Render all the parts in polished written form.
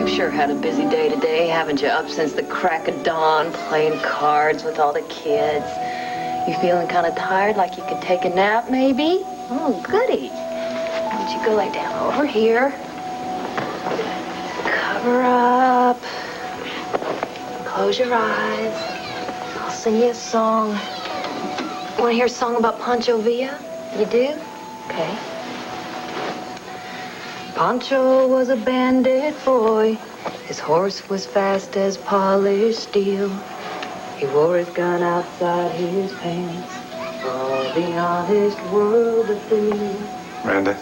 You've sure had a busy day today, haven't you? Up since the crack of dawn, playing cards with all the kids. You feeling kind of tired, like you could take a nap, maybe? Oh, goody. Why don't you go lay down over here? Cover up. Close your eyes. I'll sing you a song. Want to hear a song about Pancho Villa? You do? Okay. Pancho was a bandit boy. His horse was fast as polished steel. He wore his gun outside his pants. For all the honest world to feel. Miranda?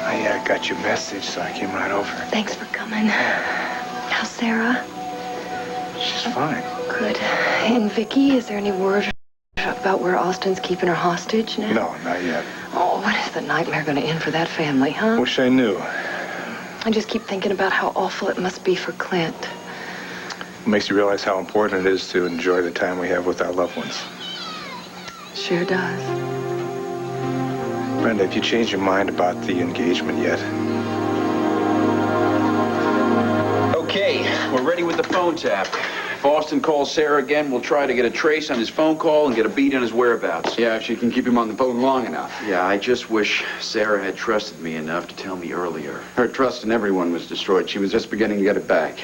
I got your message, so I came right over. Thanks for coming. How's Sarah? She's fine. Good. And Vicky, is there any word about where Austin's keeping her hostage now? No, not yet. Oh, when is the nightmare going to end for that family, huh? Wish I knew. I just keep thinking about how awful it must be for Clint. It makes you realize how important it is to enjoy the time we have with our loved ones. Sure does. Brenda, have you changed your mind about the engagement yet? Okay, we're ready with the phone tap. If Austin calls Sarah again, we'll try to get a trace on his phone call and get a beat on his whereabouts. Yeah, if she can keep him on the phone long enough. Yeah, I just wish Sarah had trusted me enough to tell me earlier. Her trust in everyone was destroyed. She was just beginning to get it back.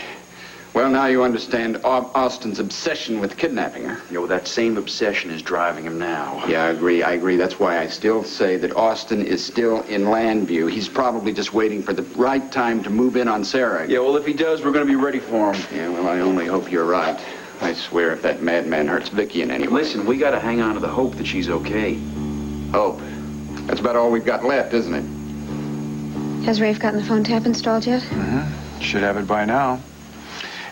Well, now you understand Austin's obsession with kidnapping her. You know, that same obsession is driving him now. Yeah, I agree. That's why I still say that Austin is still in Landview. He's probably just waiting for the right time to move in on Sarah. Yeah, well, if he does, we're going to be ready for him. Yeah, well, I only hope you're right. I swear if that madman hurts Vicky in any way. Listen, we got to hang on to the hope that she's okay. Hope. That's about all we've got left, isn't it? Has Rafe gotten the phone tap installed yet? Mm-hmm. Should have it by now.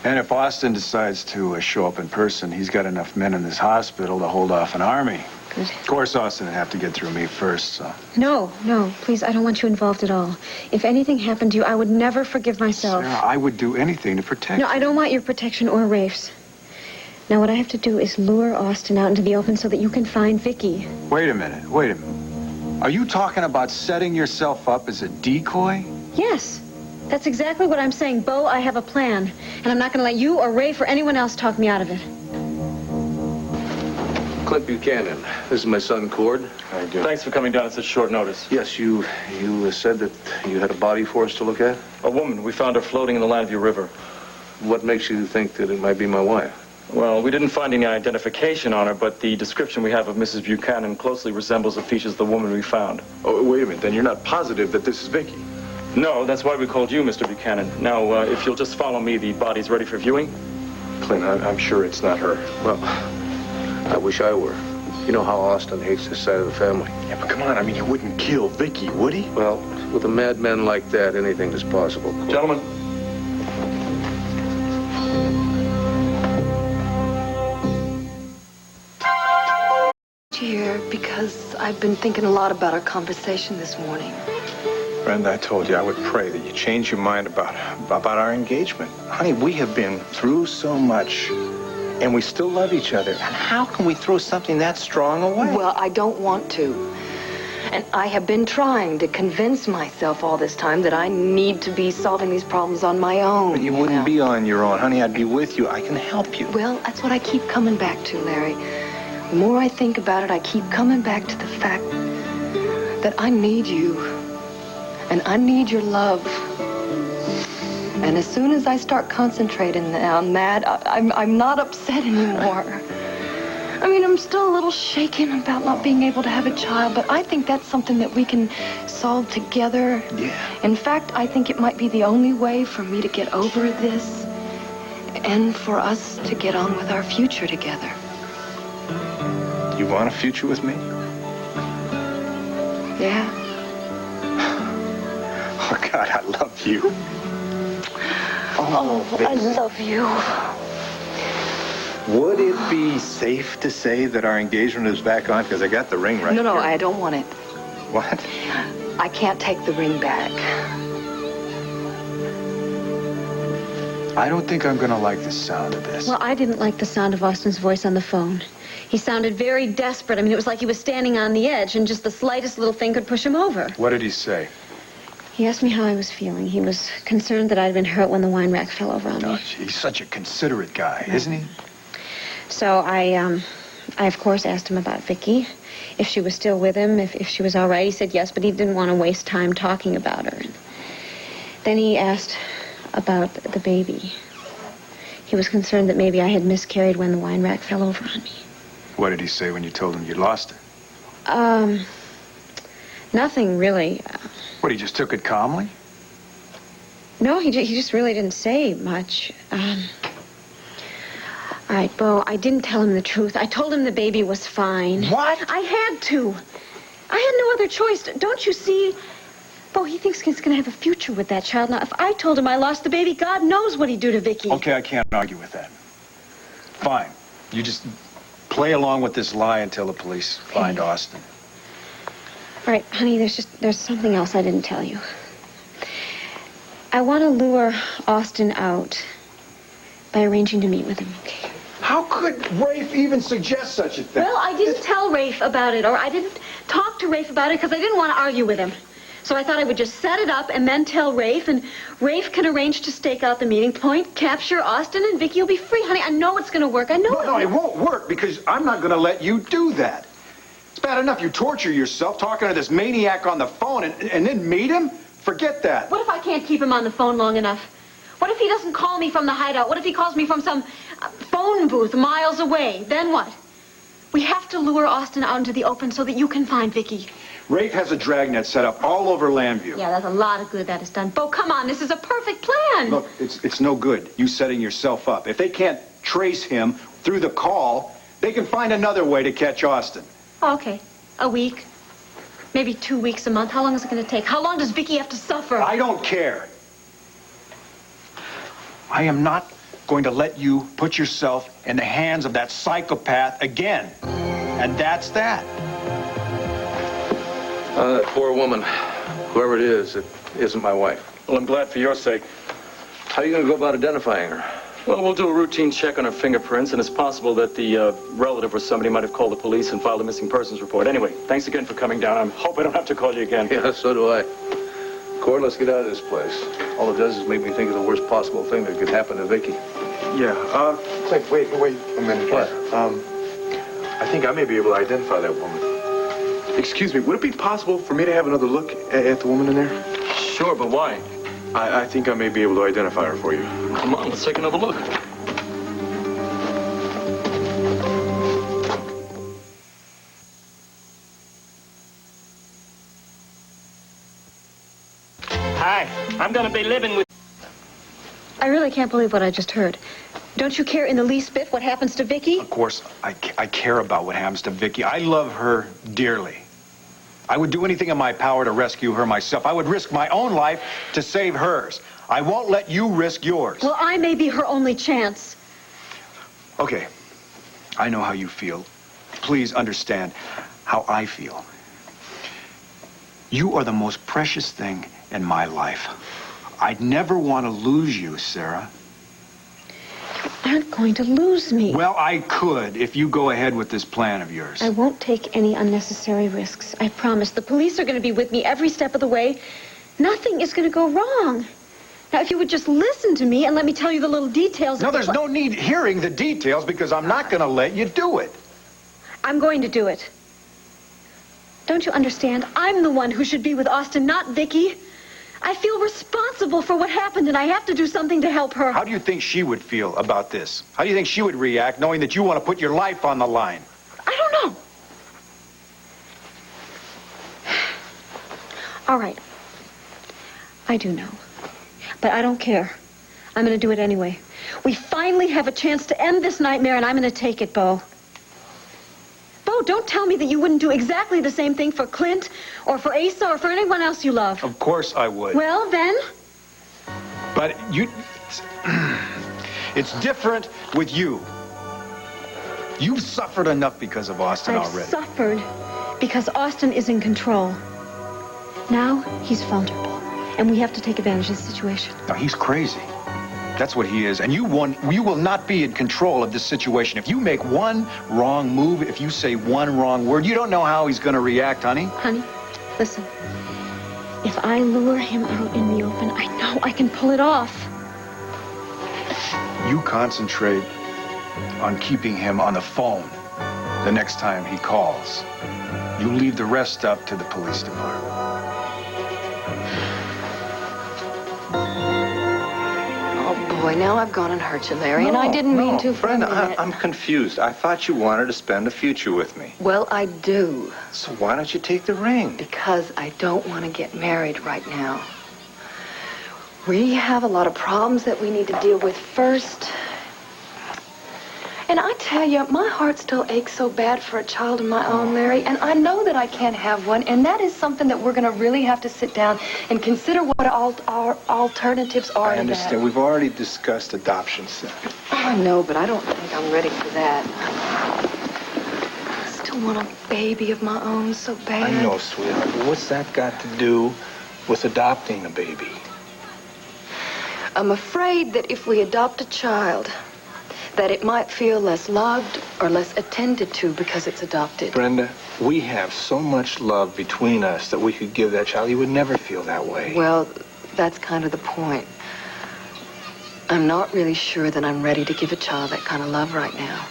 And if Austin decides to show up in person, he's got enough men in this hospital to hold off an army. Good. Of course, Austin would have to get through me first, so... No, please, I don't want you involved at all. If anything happened to you, I would never forgive myself. Sarah, I would do anything to protect you. No, I don't want your protection or Rafe's. Now, what I have to do is lure Austin out into the open so that you can find Vicky. Wait a minute. Are you talking about setting yourself up as a decoy? Yes. That's exactly what I'm saying. Bo, I have a plan. And I'm not going to let you or Rafe or anyone else talk me out of it. Clint Buchanan. This is my son, Cord. I do. Thanks for coming down at such short notice. Yes, you said that you had a body for us to look at? A woman. We found her floating in the Landview River. What makes you think that it might be my wife? Well, we didn't find any identification on her, but the description we have of Mrs. Buchanan closely resembles the features of the woman we found. Oh, wait a minute. Then you're not positive that this is Vicky? No, that's why we called you, Mr. Buchanan. Now, if you'll just follow me, the body's ready for viewing. Clint, I'm sure it's not her. Well, I wish I were. You know how Austin hates this side of the family. Yeah, but come on. I mean, he wouldn't kill Vicky, would he? Well, with a madman like that, anything is possible. Gentlemen. Here, because I've been thinking a lot about our conversation this morning. Brenda, I told you I would pray that you change your mind about our engagement. Honey, we have been through so much, and we still love each other. And how can we throw something that strong away? Well, I don't want to. And I have been trying to convince myself all this time that I need to be solving these problems on my own. But you wouldn't be on your own, honey. I'd be with you. I can help you. Well, that's what I keep coming back to, Larry. The more I think about it, I keep coming back to the fact that I need you. And I need your love. And as soon as I start concentrating on that, I'm not upset anymore. I mean, I'm still a little shaken about not being able to have a child, but I think that's something that we can solve together. Yeah. In fact, I think it might be the only way for me to get over this and for us to get on with our future together. You want a future with me? Yeah. Oh, God, I love you. Oh, I love you. Would it be safe to say that our engagement is back on? Because I got the ring right No, here. I don't want it. What? I can't take the ring back. I don't think I'm gonna like the sound of this. Well, I didn't like the sound of Austin's voice on the phone. He sounded very desperate. I mean, it was like he was standing on the edge, and just the slightest little thing could push him over. What did he say? He asked me how I was feeling. He was concerned that I'd been hurt when the wine rack fell over on me. Oh, he's such a considerate guy, isn't he? So I of course asked him about Vicky, if she was still with him, if she was all right. He said yes, but he didn't want to waste time talking about her. And then he asked about the baby. He was concerned that maybe I had miscarried when the wine rack fell over on me. What did he say when you told him you lost her? Nothing really. What, he just took it calmly? No, he just really didn't say much. All right, Bo, I didn't tell him the truth. I told him the baby was fine. What? I had to. I had no other choice. Don't you see? Bo, he thinks he's going to have a future with that child. Now, if I told him I lost the baby, God knows what he'd do to Vicky. Okay, I can't argue with that. Fine. You just play along with this lie until the police find Austin. All right, honey, there's something else I didn't tell you. I want to lure Austin out by arranging to meet with him, okay? How could Rafe even suggest such a thing? Well, I didn't tell Rafe about it, or I didn't talk to Rafe about it because I didn't want to argue with him. So I thought I would just set it up and then tell Rafe, and Rafe can arrange to stake out the meeting point, capture Austin, and Vicky will be free. Honey, I know it's going to work. I know No, it won't work because I'm not going to let you do that. It's bad enough you torture yourself talking to this maniac on the phone and then meet him? Forget that. What if I can't keep him on the phone long enough? What if he doesn't call me from the hideout? What if he calls me from some phone booth miles away? Then what? We have to lure Austin out into the open so that you can find Vicky. Rafe has a dragnet set up all over Landview. Yeah, that's a lot of good that is done. Bo, come on, this is a perfect plan. Look, it's no good, you setting yourself up. If they can't trace him through the call, they can find another way to catch Austin. Okay, a week. Maybe 2 weeks, a month. How long is it going to take? How long does Vicky have to suffer? I don't care. I am not going to let you put yourself in the hands of that psychopath again. And that's that. That poor woman, whoever it isn't my wife. Well, I'm glad for your sake. How are you going to go about identifying her? Well, we'll do a routine check on her fingerprints, and it's possible that the relative or somebody might have called the police and filed a missing persons report. Anyway, thanks again for coming down. I hope I don't have to call you again. Yeah, so do I. Cord, let's get out of this place. All it does is make me think of the worst possible thing that could happen to Vicky. Yeah, wait a minute. What? I think I may be able to identify that woman. Excuse me, would it be possible for me to have another look at the woman in there? Sure, but why? I think I may be able to identify her for you. Come on, let's take another look. Hi, I'm gonna be living with... I really can't believe what I just heard. Don't you care in the least bit what happens to Vicky? Of course, I care about what happens to Vicky. I love her dearly. I would do anything in my power to rescue her myself. I would risk my own life to save hers. I won't let you risk yours. Well, I may be her only chance. Okay, I know how you feel. Please understand how I feel. You are the most precious thing in my life. I'd never want to lose you, Sarah. You aren't going to lose me. Well, I could if you go ahead with this plan of yours. I won't take any unnecessary risks. I promise. The police are going to be with me every step of the way. Nothing is going to go wrong. Now, if you would just listen to me and let me tell you the little details... No, there's no need hearing the details because I'm not going to let you do it. I'm going to do it. Don't you understand? I'm the one who should be with Austin, not Vicky. I feel responsible for what happened, and I have to do something to help her. How do you think she would feel about this? How do you think she would react knowing that you want to put your life on the line? I don't know. All right. I do know. But I don't care. I'm going to do it anyway. We finally have a chance to end this nightmare, and I'm going to take it, Bo. Bo, don't tell me that you wouldn't do exactly the same thing for Clint or for Asa or for anyone else you love. Of course I would. Well, then? But it's different with you. You've suffered enough because of Austin already. I've suffered because Austin is in control. Now he's vulnerable, and we have to take advantage of the situation. Now, he's crazy. That's what he is. And you will not be in control of this situation. If you make one wrong move, if you say one wrong word, you don't know how he's going to react, honey. Honey, listen. If I lure him out in the open, I know I can pull it off. You concentrate on keeping him on the phone the next time he calls. You leave the rest up to the police department. Boy, now I've gone and hurt you, Larry, and I didn't mean to. Brenda, I'm confused. I thought you wanted to spend a future with me. Well, I do. So why don't you take the ring? Because I don't want to get married right now. We have a lot of problems that we need to deal with first. And I tell you, my heart still aches so bad for a child of my own, Larry, and I know that I can't have one, and that is something that we're going to really have to sit down and consider what our alternatives are. I understand. We've already discussed adoption, Sam. I know, but I don't think I'm ready for that. I still want a baby of my own so bad. I know, sweetheart, but what's that got to do with adopting a baby? I'm afraid that if we adopt a child, that it might feel less loved or less attended to because it's adopted. Brenda, we have so much love between us that we could give that child. You would never feel that way. Well, that's kind of the point. I'm not really sure that I'm ready to give a child that kind of love right now.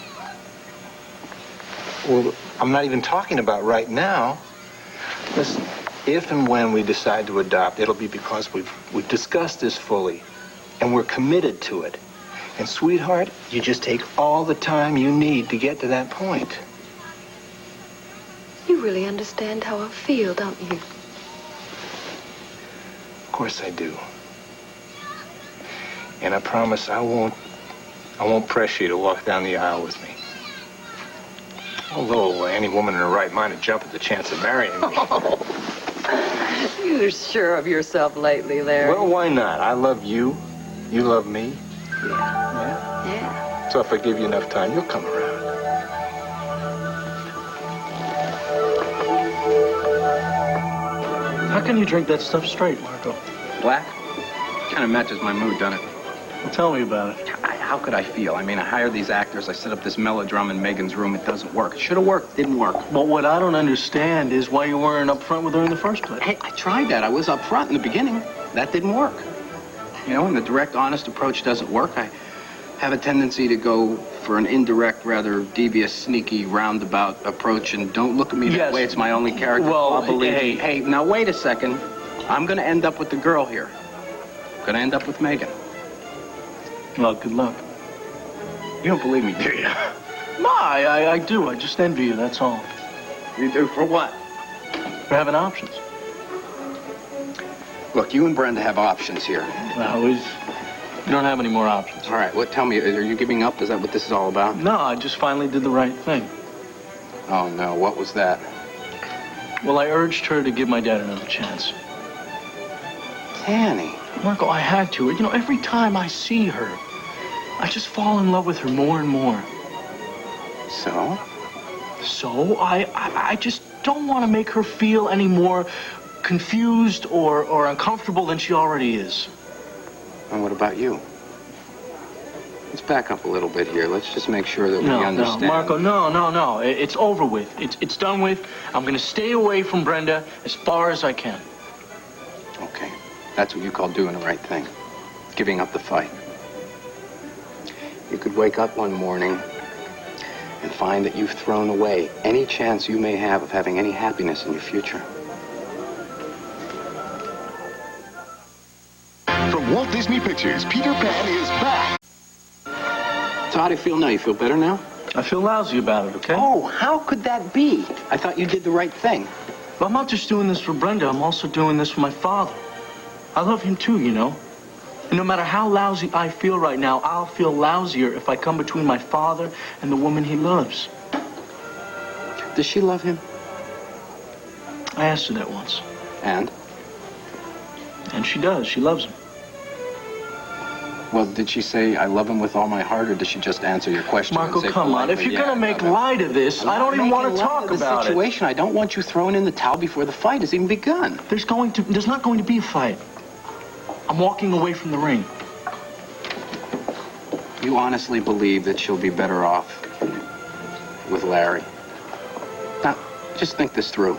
Well, I'm not even talking about right now. Listen, if and when we decide to adopt, it'll be because we've discussed this fully, and we're committed to it. And, sweetheart, you just take all the time you need to get to that point. You really understand how I feel, don't you? Of course I do. And I promise I won't pressure you to walk down the aisle with me. Although any woman in her right mind would jump at the chance of marrying me. Oh, you're sure of yourself lately, Larry. Well, why not? I love you. You love me. Yeah. So if I give you enough time, you'll come around. How can you drink that stuff straight, Marco? Black? Kind of matches my mood, doesn't it? Well, tell me about it. How could I feel? I mean, I hire these actors, I set up this melodrama in Megan's room, it doesn't work. It should have worked, didn't work. But what I don't understand is why you weren't up front with her in the first place. Hey, I tried that. I was up front in the beginning. That didn't work. You know, when the direct, honest approach doesn't work, I have a tendency to go for an indirect, rather devious, sneaky, roundabout approach, and don't look at me that way. It's my only character. Well, I'll believe you. Hey, now wait a second. I'm going to end up with the girl here. Going to end up with Megan. Well, good luck. You don't believe me, do you? No, I do. I just envy you, that's all. You do? For what? For having options. Look, you and Brenda have options here. No, you don't have any more options. All right, tell me, are you giving up? Is that what this is all about? No, I just finally did the right thing. Oh, no, what was that? Well, I urged her to give my dad another chance. Annie. Marco, I had to. You know, every time I see her, I just fall in love with her more and more. So? So, I just don't want to make her feel any more confused or uncomfortable than she already is. And what about you? Let's back up a little bit here. Let's just make sure that we understand. No, Marco, no. It's over with. It's done with. I'm going to stay away from Brenda as far as I can. Okay. That's what you call doing the right thing. Giving up the fight. You could wake up one morning and find that you've thrown away any chance you may have of having any happiness in your future. From Walt Disney Pictures, Peter Pan is back. So how do you feel now? You feel better now? I feel lousy about it, okay? Oh, how could that be? I thought you did the right thing. But I'm not just doing this for Brenda. I'm also doing this for my father. I love him too, you know. And no matter how lousy I feel right now, I'll feel lousier if I come between my father and the woman he loves. Does she love him? I asked her that once. And? And she does. She loves him. Well, did she say, I love him with all my heart, or did she just answer your question? Marco, come on. If you're going to make light of this, I don't even want to talk about it. Situation. I don't want you throwing in the towel before the fight has even begun. There's not going to be a fight. I'm walking away from the ring. You honestly believe that she'll be better off with Larry? Now, just think this through.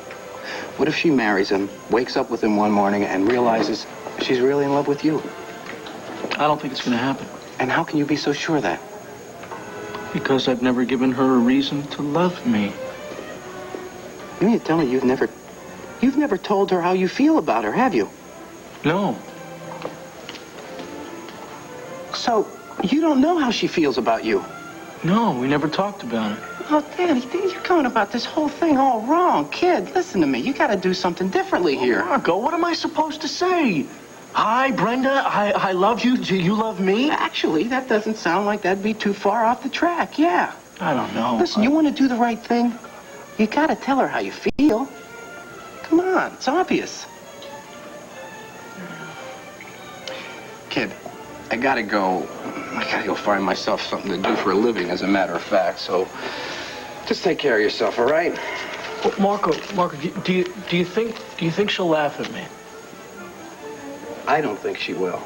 What if she marries him, wakes up with him one morning, and realizes she's really in love with you? I don't think it's going to happen. And how can you be so sure of that? Because I've never given her a reason to love me. You mean to tell me you've never told her how you feel about her, have you? No. So, you don't know how she feels about you? No, we never talked about it. Oh, Daddy, you're going about this whole thing all wrong. Kid, listen to me. You got to do something differently here. Marco, what am I supposed to say? Hi, Brenda. I love you. Do you love me? Actually, that doesn't sound like that'd be too far off the track, yeah. I don't know. Listen, you want to do the right thing? You got to tell her how you feel. Come on, it's obvious. Kid, I got to go. I got to go find myself something to do for a living, as a matter of fact, so just take care of yourself, all right? Well, Marco, do you think she'll laugh at me? I don't think she will.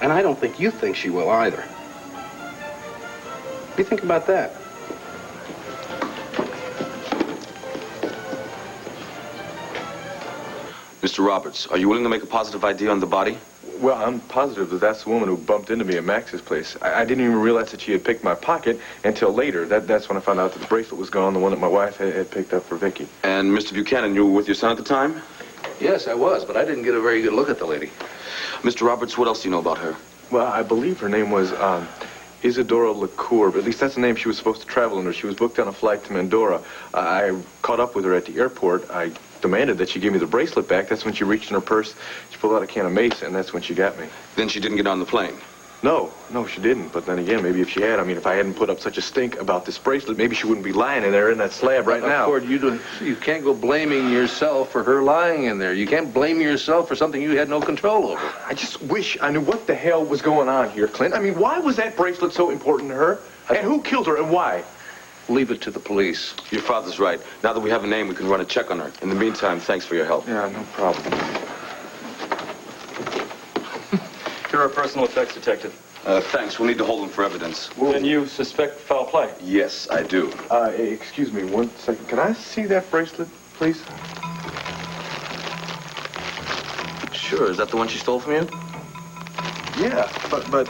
And I don't think you think she will either. What do you think about that? Mr. Roberts, are you willing to make a positive ID on the body? Well, I'm positive that that's the woman who bumped into me at Max's place. I didn't even realize that she had picked my pocket until later. That's when I found out that the bracelet was gone, the one that my wife had picked up for Vicky. And Mr. Buchanan, you were with your son at the time? Yes, I was, but I didn't get a very good look at the lady. Mr. Roberts, what else do you know about her? Well, I believe her name was Isadora LaCour. At least that's the name she was supposed to travel under. She was booked on a flight to Mandora. I caught up with her at the airport. I demanded that she give me the bracelet back. That's when she reached in her purse. She pulled out a can of mace, and that's when she got me. Then she didn't get on the plane? No, she didn't. But then again, maybe if she had, if I hadn't put up such a stink about this bracelet, maybe she wouldn't be lying in there in that slab right now. Cord, you can't go blaming yourself for her lying in there. You can't blame yourself for something you had no control over. I just wish I knew what the hell was going on here, Clint. Why was that bracelet so important to her? And who killed her and why? Leave it to the police. Your father's right. Now that we have a name, we can run a check on her. In the meantime, thanks for your help. Yeah, no problem. You're a personal effects detective. Thanks. We'll need to hold him for evidence. Then you suspect foul play? Yes, I do. Excuse me 1 second. Can I see that bracelet, please? Sure. Is that the one she stole from you? Yeah, but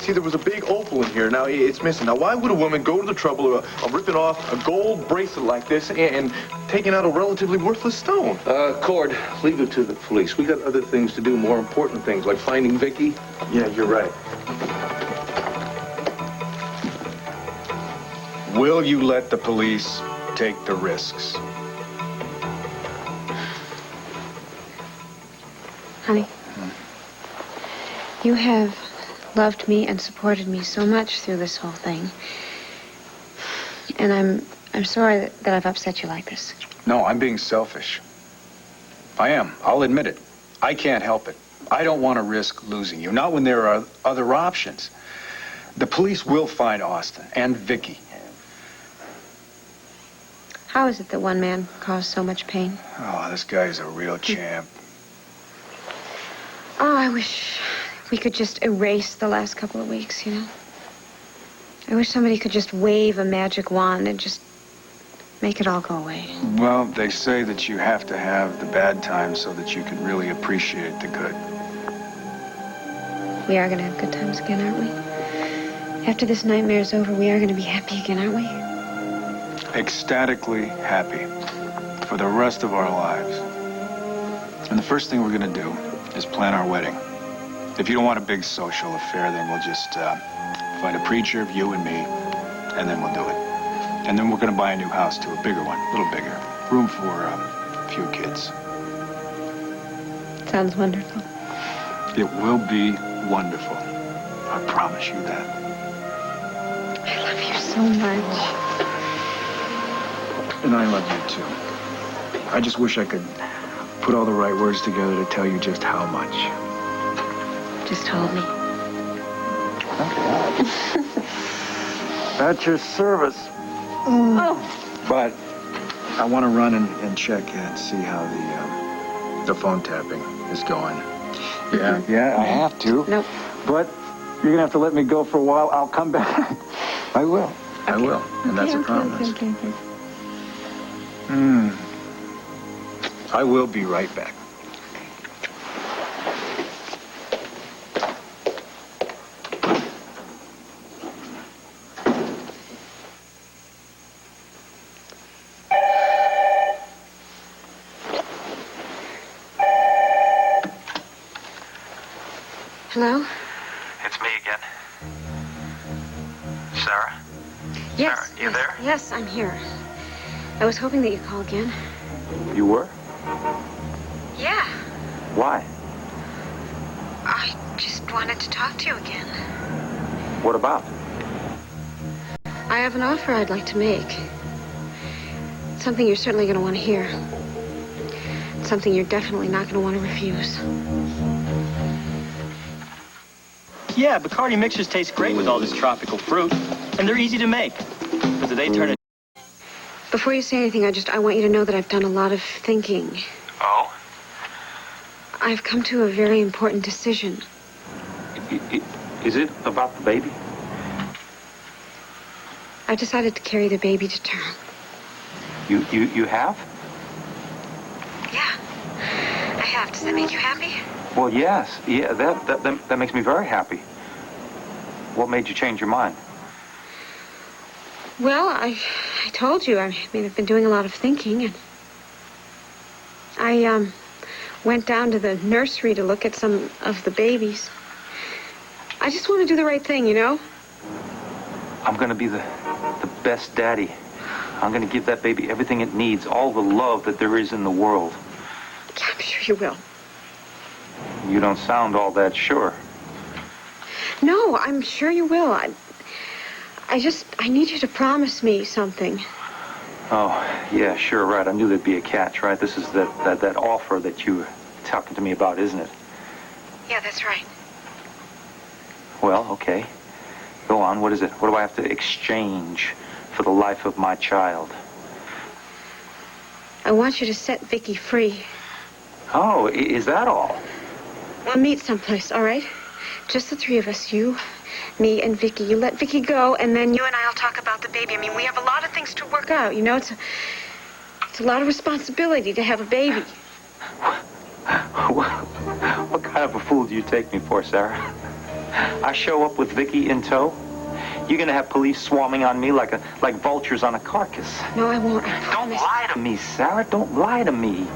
see, there was a big opal in here. Now, it's missing. Now, why would a woman go to the trouble of ripping off a gold bracelet like this and taking out a relatively worthless stone? Cord, leave it to the police. We got other things to do, more important things, like finding Vicky. Yeah, you're right. Will you let the police take the risks? Honey, you have loved me and supported me so much through this whole thing. And I'm sorry that I've upset you like this. No, I'm being selfish. I am. I'll admit it. I can't help it. I don't want to risk losing you, not when there are other options. The police will find Austin and Vicky. How is it that one man caused so much pain? Oh, this guy's a real champ. Oh, I wish we could just erase the last couple of weeks, you know? I wish somebody could just wave a magic wand and just make it all go away. Well, they say that you have to have the bad times so that you can really appreciate the good. We are going to have good times again, aren't we? After this nightmare's over, we are going to be happy again, aren't we? Ecstatically happy for the rest of our lives. And the first thing we're going to do is plan our wedding. If you don't want a big social affair, then we'll just find a preacher, you and me, and then we'll do it. And then we're going to buy a new house, too, a bigger one, a little bigger. Room for a few kids. Sounds wonderful. It will be wonderful. I promise you that. I love you so much. And I love you, too. I just wish I could put all the right words together to tell you just how much. Just hold me. At your service. Oh. But I want to run and check and see how the phone tapping is going. Yeah, I have to. Nope. But you're gonna have to let me go for a while. I'll come back. I will. I will. And that's a promise. I will be right back. Hello? It's me again. Sarah? Yes. Sarah, you there? Yes, I'm here. I was hoping that you'd call again. You were? Yeah. Why? I just wanted to talk to you again. What about? I have an offer I'd like to make. It's something you're certainly going to want to hear. It's something you're definitely not going to want to refuse. Yeah, Bacardi mixers taste great with all this tropical fruit, and they're easy to make. But do they turn it? Before you say anything, I want you to know that I've done a lot of thinking. Oh? I've come to a very important decision. Is it about the baby? I've decided to carry the baby to term. You have? Yeah, I have. Does that make you happy? Well, yes. Yeah, that makes me very happy. What made you change your mind? Well, I told you. I mean, I've been doing a lot of thinking, and I went down to the nursery to look at some of the babies. I just want to do the right thing, you know? I'm going to be the best daddy. I'm going to give that baby everything it needs, all the love that there is in the world. Yeah, I'm sure you will. You don't sound all that sure. No, I'm sure you will. I need you to promise me something. Oh, yeah, sure, right. I knew there'd be a catch, right? This is that offer that you were talking to me about, isn't it? Yeah, that's right. Well, okay. Go on. What is it? What do I have to exchange for the life of my child? I want you to set Vicky free. Oh, is that all? We'll meet someplace, all right? Just the three of us, you, me, and Vicky. You let Vicky go, and then you and I'll talk about the baby. I mean, we have a lot of things to work out, you know? It's a lot of responsibility to have a baby. What kind of a fool do you take me for, Sarah? I show up with Vicky in tow? You're gonna have police swarming on me like vultures on a carcass. No, I won't. I Don't lie to me, Sarah. Don't lie to me.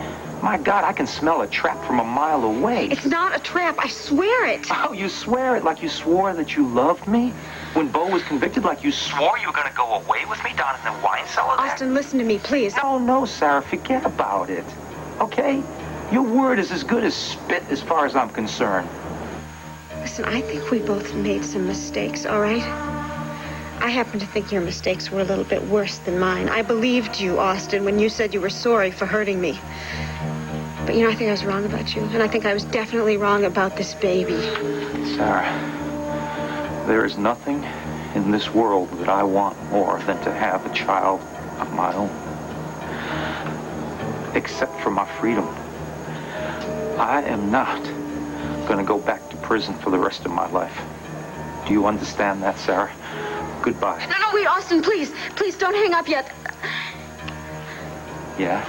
My God, I can smell a trap from a mile away. It's not a trap. I swear it. Oh, you swear it like you swore that you loved me? When Bo was convicted, like you swore you were going to go away with me down in the wine cellar there? Austin, listen to me, please. No, Sarah, forget about it. Okay? Your word is as good as spit as far as I'm concerned. Listen, I think we both made some mistakes, all right? I happen to think your mistakes were a little bit worse than mine. I believed you, Austin, when you said you were sorry for hurting me. But, you know, I think I was wrong about you. And I think I was definitely wrong about this baby. Sarah, there is nothing in this world that I want more than to have a child of my own. Except for my freedom. I am not going to go back to prison for the rest of my life. Do you understand that, Sarah? Goodbye. No, wait, Austin, please. Please don't hang up yet. Yeah?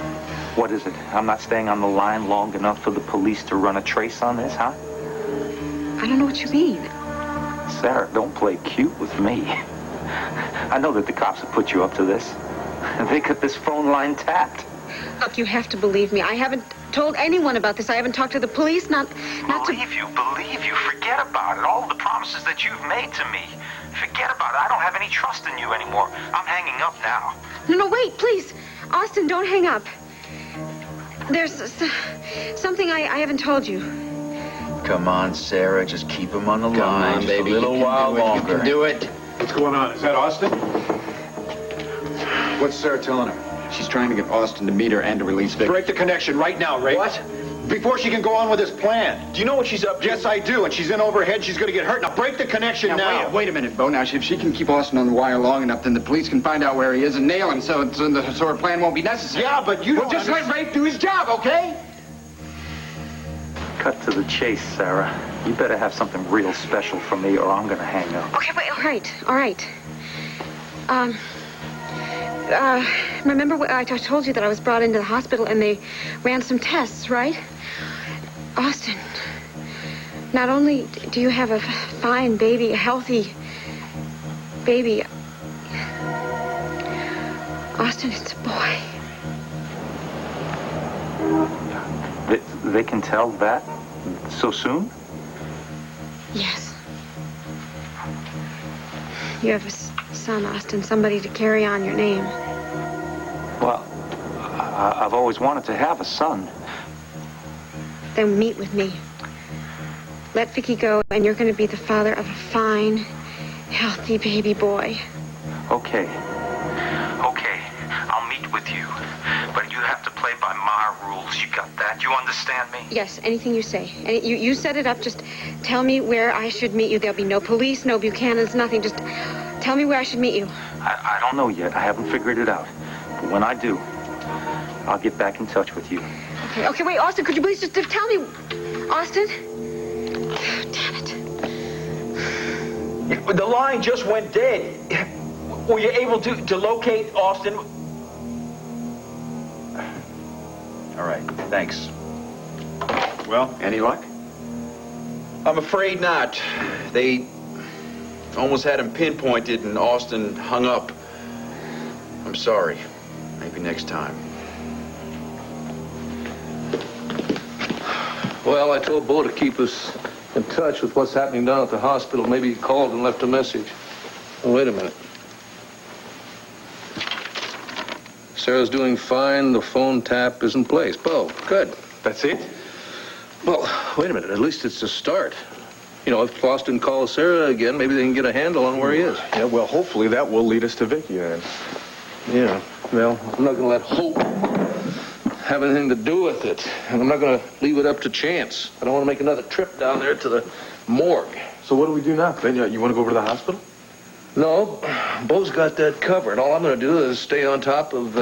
What is it? I'm not staying on the line long enough for the police to run a trace on this, huh? I don't know what you mean. Sarah, don't play cute with me. I know that the cops have put you up to this. They got this phone line tapped. Look, you have to believe me. I haven't told anyone about this. I haven't talked to the police, not Believe you. Forget about it. All the promises that you've made to me. Forget about it. I don't have any trust in you anymore. I'm hanging up now. No, wait, please. Austin, don't hang up. There's something I haven't told you. Come on, Sarah. Just keep him on the line. Come on, just baby. A little while longer. You can do it. What's going on? Is that Austin? What's Sarah telling her? She's trying to get Austin to meet her and to release Vic. Break the connection right now, Ray. What? Before she can go on with this plan. Do you know what she's up to? Yes, I do. And she's in over her head. She's going to get hurt. Now break the connection now. Wait a minute, Bo. Now, if she can keep Austin on the wire long enough, then the police can find out where he is and nail him, so her plan won't be necessary. Yeah, but you Well, just let Ray do his job, okay? cut to the chase, Sarah. You better have something real special for me or I'm gonna hang up. Okay, wait, all right. Remember I told you that I was brought into the hospital and they ran some tests, right? Austin, not only do you have a fine baby, a healthy baby, Austin, it's a boy. They can tell that so soon? Yes. You have a son, Austin, somebody to carry on your name. Well, I've always wanted to have a son. Then meet with me. Let Vicky go, and you're going to be the father of a fine, healthy baby boy. Okay, I'll meet with you. But you have to play by my rules. You got that? You understand me? Yes, anything you say. You set it up. Just tell me where I should meet you. There'll be no police, no Buchanans, nothing. Just tell me where I should meet you. I don't know yet. I haven't figured it out. But when I do, I'll get back in touch with you. Okay, wait, Austin, could you please just tell me... Austin? Damn it. The line just went dead. Were you able to locate Austin? All right, thanks. Well, Any luck? I'm afraid not. They almost had him pinpointed and Austin hung up. I'm sorry. Maybe next time. Well, I told Bo to keep us in touch with what's happening down at the hospital. Maybe he called and left a message. Oh, wait a minute. Sarah's doing fine. The phone tap is in place. Bo, good. That's it? Well, wait a minute. At least it's a start. You know, if Austin calls Sarah again, maybe they can get a handle on where he is. Yeah, well, hopefully that will lead us to Vicky then. Yeah, well, I'm not going to let hope have anything to do with it. And I'm not going to leave it up to chance. I don't want to make another trip down there to the morgue. So what do we do now, Ben? You want to go over to the hospital? No, Bo's got that covered. All I'm going to do is stay on top of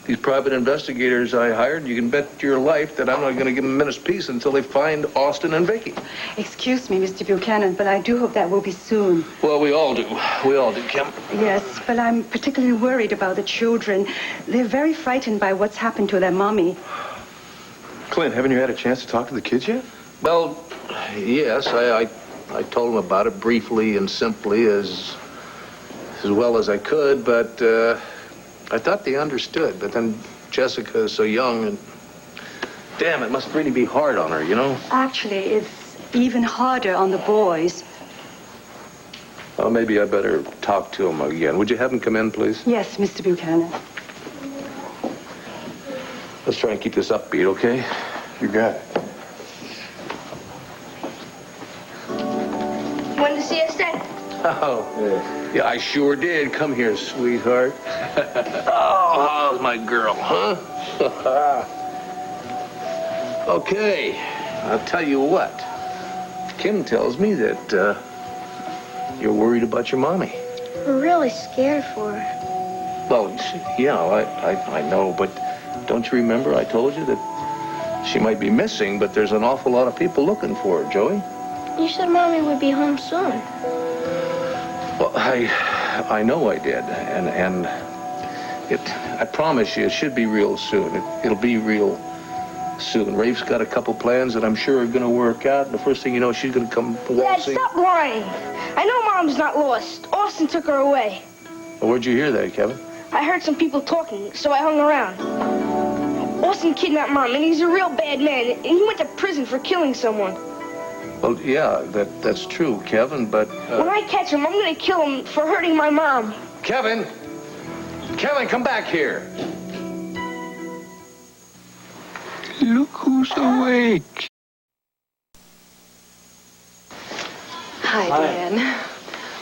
these private investigators I hired. You can bet your life that I'm not going to give them a minute's peace until they find Austin and Vicky. Excuse me, Mr. Buchanan, but I do hope that will be soon. Well, we all do. We all do, Kim. Yes, but I'm particularly worried about the children. They're very frightened by what's happened to their mommy. Clint, haven't you had a chance to talk to the kids yet? Well, yes, I told them about it briefly and simply as well as I could, but I thought they understood. But then Jessica is so young, and damn, it must really be hard on her, you know? Actually, it's even harder on the boys. Well, maybe I better talk to them again. Would you have them come in, please? Yes, Mr. Buchanan. Let's try and keep this upbeat, okay? You got it. Wanted to see us then? Oh, yeah, I sure did. Come here, sweetheart. Oh, how's my girl, huh? Okay, I'll tell you what. Kim tells me that you're worried about your mommy. We're really scared for her. Well, yeah, I know, but don't you remember I told you that she might be missing, but there's an awful lot of people looking for her, Joey? You said Mommy would be home soon. Well, I know I did, and I promise you, it should be real soon. It'll be real soon. Rafe's got a couple plans that I'm sure are going to work out, and the first thing you know, she's going to come Dad, waltzing. stop lying. I know Mom's not lost. Austin took her away. Well, where'd you hear that, Kevin? I heard some people talking, so I hung around. Austin kidnapped Mom, and he's a real bad man, and he went to prison for killing someone. Well, yeah, that's true, Kevin, but... When I catch him, I'm going to kill him for hurting my mom. Kevin! Kevin, come back here! Look who's awake. Hi, Dan.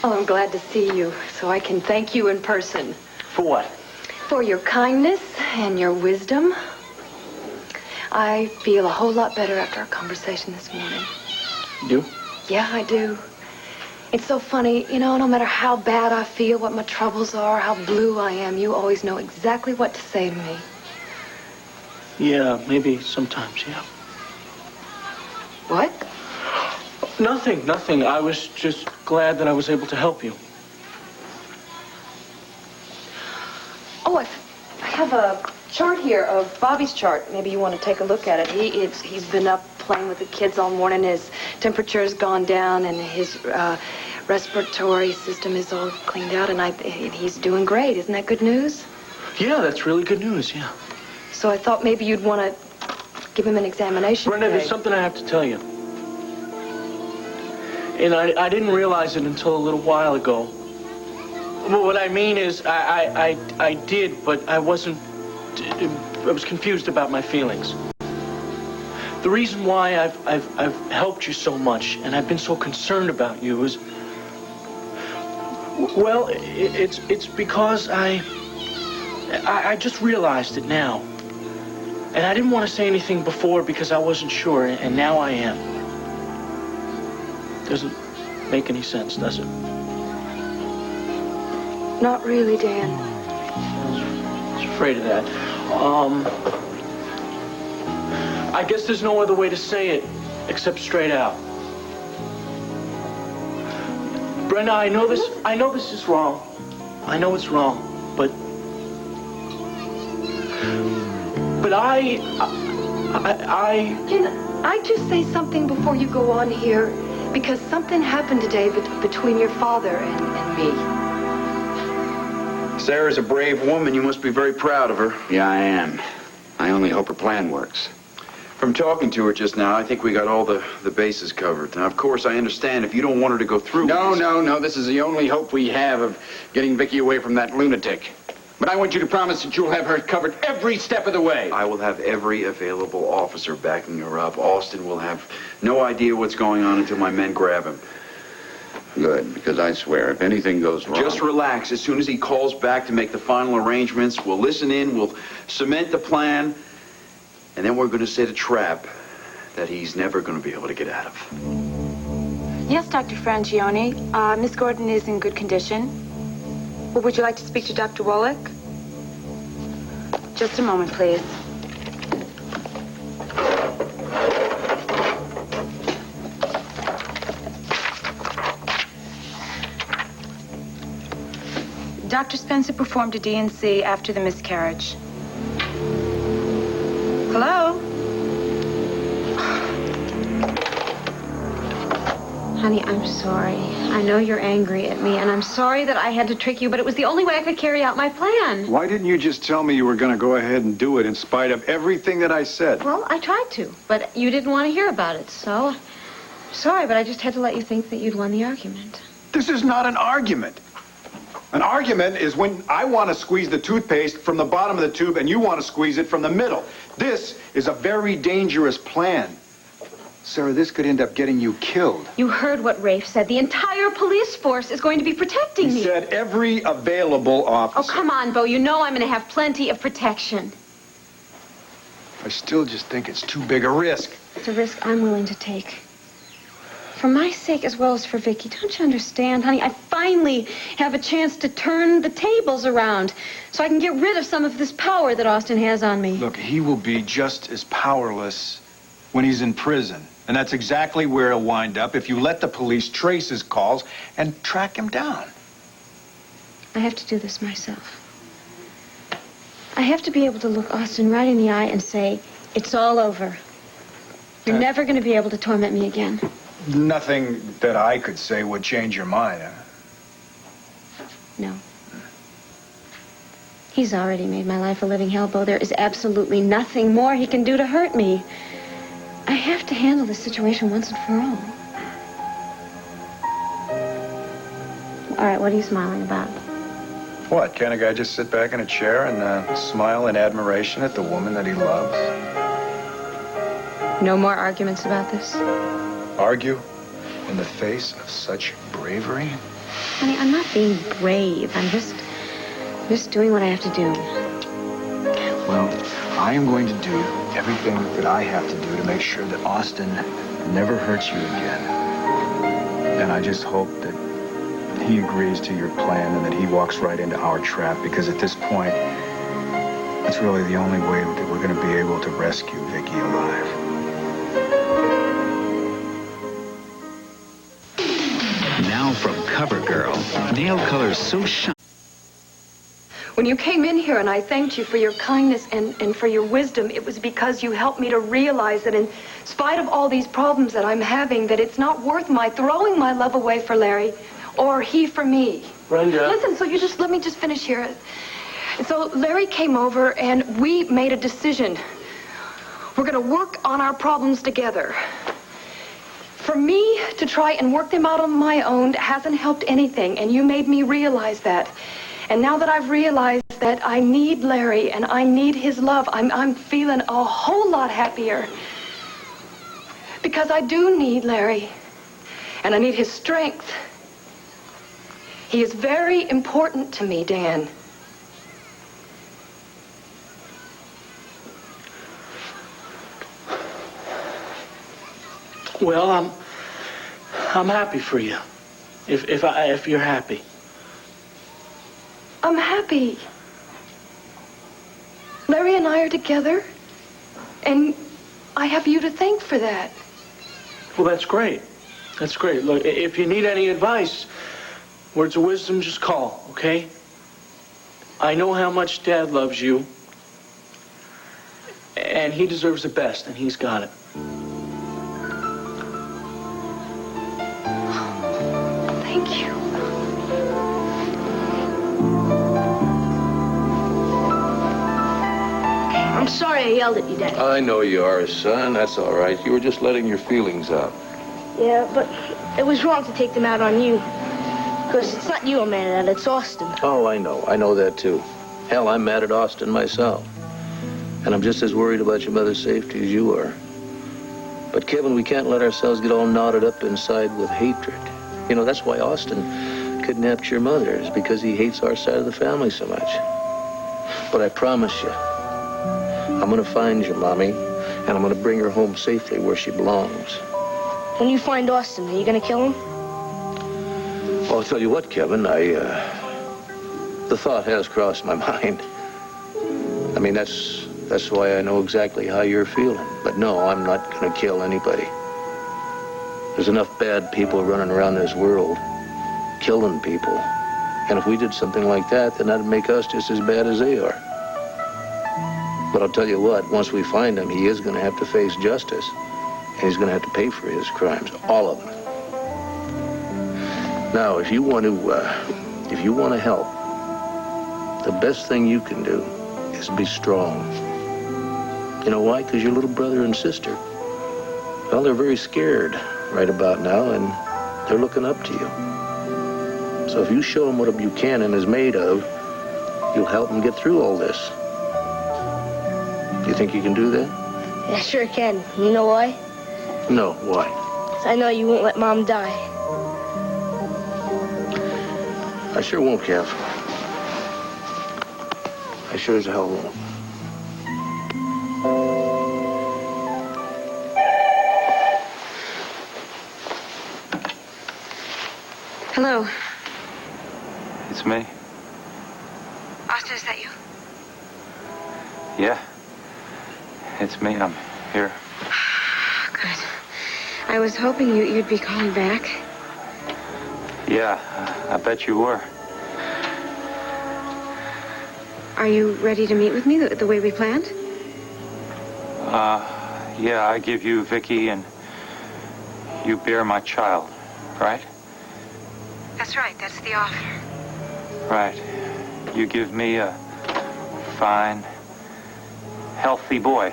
Oh, I'm glad to see you, so I can thank you in person. For what? For your kindness and your wisdom. I feel a whole lot better after our conversation this morning. You do? Yeah, I do. It's so funny, you know, no matter how bad I feel, what my troubles are, how blue I am, you always know exactly what to say to me. Yeah, maybe sometimes, yeah. What? Nothing. I was just glad that I was able to help you. Oh, I have a chart here of Bobby's chart. Maybe you want to take a look at it. He's been up playing with the kids all morning. His temperature's gone down, and his respiratory system is all cleaned out, and he's doing great. Isn't that good news? Yeah, that's really good news, yeah. So I thought maybe you'd want to give him an examination Brenda, today. there's something I have to tell you. And I didn't realize it until a little while ago. Well, what I mean is, I did, but I was confused about my feelings. The reason why I've helped you so much, and I've been so concerned about you is, well, it's because I just realized it now. And I didn't want to say anything before because I wasn't sure, and now I am. Doesn't make any sense, does it? Not really, Dan. I was afraid of that. I guess there's no other way to say it except straight out. Brenda, I know this is wrong. I know it's wrong, but Can I just say something before you go on here? Because something happened today between your father and me. Sarah's a brave woman. You must be very proud of her. Yeah, I am. I only hope her plan works. From talking to her just now, I think we got all the bases covered. Now, of course, I understand if you don't want her to go through with this. No. This is the only hope we have of getting Vicky away from that lunatic. But I want you to promise that you'll have her covered every step of the way. I will have every available officer backing her up. Austin will have no idea what's going on until my men grab him. Good, because I swear, if anything goes wrong... Just relax. As soon as he calls back to make the final arrangements, we'll listen in, we'll cement the plan, and then we're going to set a trap that he's never going to be able to get out of. Yes, Dr. Frangione. Miss Gordon is in good condition. Well, would you like to speak to Dr. Wallach? Just a moment, please. Dr. Spencer performed a D&C after the miscarriage. Hello? Honey, I'm sorry. I know you're angry at me, and I'm sorry that I had to trick you, but it was the only way I could carry out my plan. Why didn't you just tell me you were going to go ahead and do it in spite of everything that I said? Well, I tried to, but you didn't want to hear about it, so... Sorry, but I just had to let you think that you'd won the argument. This is not an argument. An argument is when I want to squeeze the toothpaste from the bottom of the tube and you want to squeeze it from the middle. This is a very dangerous plan. Sarah, this could end up getting you killed. You heard what Rafe said. The entire police force is going to be protecting me. He said every available officer. Oh, come on, Bo. You know I'm going to have plenty of protection. I still just think it's too big a risk. It's a risk I'm willing to take. For my sake as well as for Vicky. Don't you understand, honey? I finally have a chance to turn the tables around so I can get rid of some of this power that Austin has on me. Look, he will be just as powerless when he's in prison. And that's exactly where he'll wind up if you let the police trace his calls and track him down. I have to do this myself. I have to be able to look Austin right in the eye and say, it's all over. You're never going to be able to torment me again. Nothing that I could say would change your mind, huh? No. He's already made my life a living hell, Bo. There is absolutely nothing more he can do to hurt me. I have to handle this situation once and for all. All right, what are you smiling about? What, can't a guy just sit back in a chair and smile in admiration at the woman that he loves? No more arguments about this? Argue in the face of such bravery? Honey, I'm not being brave. I'm just doing what I have to do. Well, I am going to do everything that I have to do to make sure that Austin never hurts you again. And I just hope that he agrees to your plan and that he walks right into our trap, because at this point, that's really the only way that we're going to be able to rescue Vicky alive. nail color's so shiny. When you came in here and I thanked you for your kindness and for your wisdom, it was because you helped me to realize that in spite of all these problems that I'm having, that it's not worth my throwing my love away for Larry or he for me. Brenda. Listen, so let me just finish here. And so Larry came over and we made a decision. We're going to work on our problems together. For me to try and work them out on my own hasn't helped anything, and you made me realize that. And now that I've realized that I need Larry and I need his love, I'm feeling a whole lot happier. Because I do need Larry, and I need his strength. He is very important to me, Dan. Well, I'm happy for you. If you're happy. I'm happy. Larry and I are together, and I have you to thank for that. Well, that's great. That's great. Look, if you need any advice, words of wisdom, just call, okay? I know how much Dad loves you, and he deserves the best, and he's got it. Thank you. I'm sorry I yelled at you, Dad. I know you are, son. That's all right. You were just letting your feelings out. Yeah, but it was wrong to take them out on you. Because it's not you I'm mad at, it's Austin. Oh, I know. I know that, too. Hell, I'm mad at Austin myself. And I'm just as worried about your mother's safety as you are. But, Kevin, we can't let ourselves get all knotted up inside with hatred. You know, that's why Austin kidnapped your mother, is because he hates our side of the family so much. But I promise you, I'm going to find your mommy, and I'm going to bring her home safely where she belongs. When you find Austin, are you going to kill him? Well, I'll tell you what, Kevin, the thought has crossed my mind. I mean, that's why I know exactly how you're feeling. But no, I'm not going to kill anybody. There's enough bad people running around this world, killing people. And if we did something like that, then that'd make us just as bad as they are. But I'll tell you what, once we find him, he is going to have to face justice. And he's going to have to pay for his crimes, all of them. Now, if you want to help, the best thing you can do is be strong. You know why? Because your little brother and sister, well, they're very scared right about now, and they're looking up to you. So if you show them what a Buchanan is made of, you'll help them get through all this. Do you think you can do that? Yeah, sure can. You know why? No, why? 'Cause I know you won't let Mom die. I sure won't, Kev. I sure as hell won't. Hello. It's me. Austin, is that you? Yeah. It's me. I'm here. Good. I was hoping you'd be calling back. Yeah, I bet you were. Are you ready to meet with me the way we planned? Yeah, I give you Vicky and you bear my child, right? That's right. That's the offer. Right. You give me a fine, healthy boy.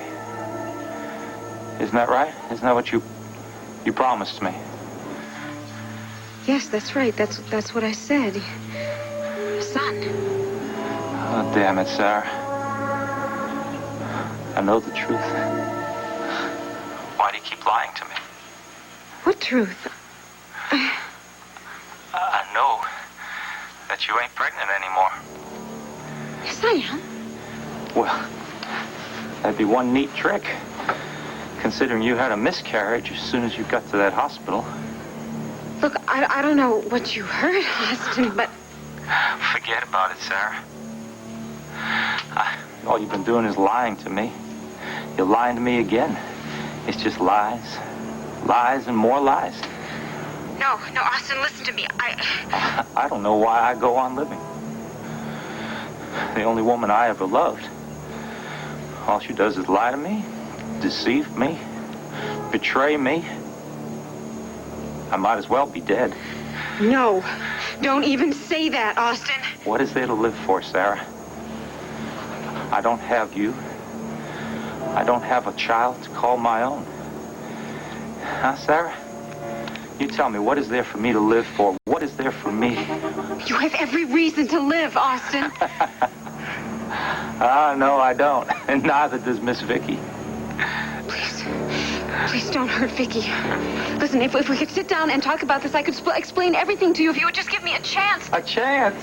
Isn't that right? Isn't that what you promised me? Yes, that's right. That's what I said. Son. Oh, damn it, Sarah. I know the truth. Why do you keep lying to me? What truth? I know that you ain't pregnant anymore. Yes, I am. Well, that'd be one neat trick, considering you had a miscarriage as soon as you got to that hospital. Look, I don't know what you heard, Austin, but... Forget about it, Sarah. All you've been doing is lying to me. You're lying to me again. It's just lies. Lies and more lies. No, No, Austin, listen to me. I don't know why I go on living. The only woman I ever loved. All she does is lie to me, deceive me, betray me. I might as well be dead. No, don't even say that, Austin. What is there to live for, Sarah? I don't have you. I don't have a child to call my own. Huh, Sarah? You tell me, what is there for me to live for? What is there for me? You have every reason to live, Austin. No, I don't. And neither does Miss Vicky. Please don't hurt Vicky. Listen, if we could sit down and talk about this, I could explain everything to you if you would just give me a chance. A chance?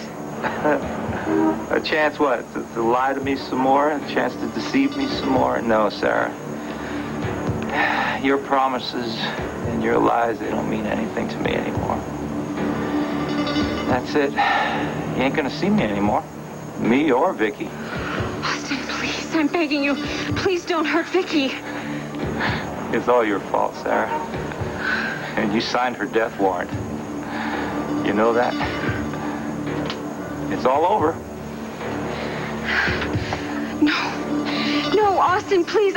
A chance what? To lie to me some more? A chance to deceive me some more? No, Sarah. Your promises and your lies, they don't mean anything to me anymore. That's it. You ain't gonna see me anymore. Me or Vicky. Austin, please, I'm begging you. Please don't hurt Vicky. It's all your fault, Sarah. And you signed her death warrant. You know that? It's all over. No, Austin, please.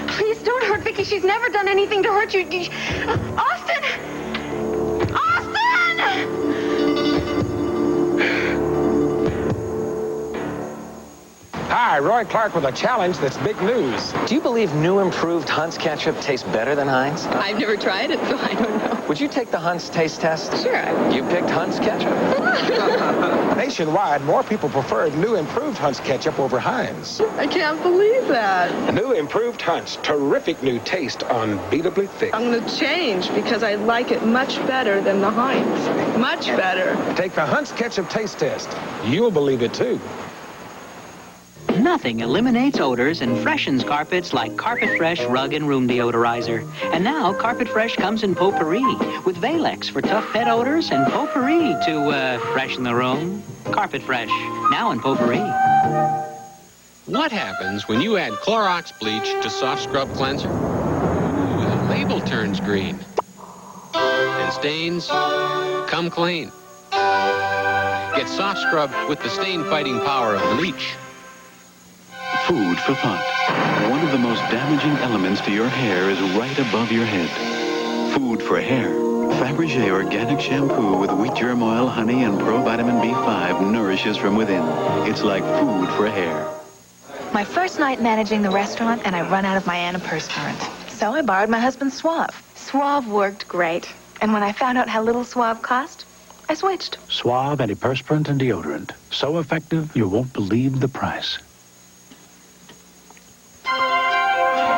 Please don't hurt Vicky. She's never done anything to hurt you. Austin! Austin! Hi, Roy Clark with a challenge that's big news. Do you believe new improved Hunt's ketchup tastes better than Heinz? I've never tried it, so I don't know. Would you take the Hunt's taste test? Sure, I would. You picked Hunt's ketchup? Nationwide, more people preferred new improved Hunt's ketchup over Heinz. I can't believe that. New improved Hunt's, terrific new taste, unbeatably thick. I'm going to change because I like it much better than the Heinz. Much better. Take the Hunt's ketchup taste test. You'll believe it, too. Nothing eliminates odors and freshens carpets like Carpet Fresh Rug and Room Deodorizer. And now Carpet Fresh comes in potpourri with Valex for tough pet odors and potpourri to freshen the room. Carpet Fresh, now in potpourri. What happens when you add Clorox bleach to soft scrub cleanser? Ooh, the label turns green. And stains come clean. Get soft scrub with the stain-fighting power of bleach. Food for thought. One of the most damaging elements to your hair is right above your head. Food for hair. Fabergé organic shampoo with wheat germ oil, honey, and provitamin B5 nourishes from within. It's like food for hair. My first night managing the restaurant, and I run out of my antiperspirant. So I borrowed my husband's Suave. Suave worked great. And when I found out how little Suave cost, I switched. Suave antiperspirant and deodorant. So effective, you won't believe the price.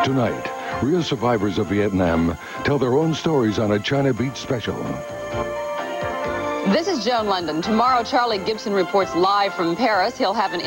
Tonight, real survivors of Vietnam tell their own stories on a China Beach special. This is Joan London. Tomorrow, Charlie Gibson reports live from Paris. He'll have an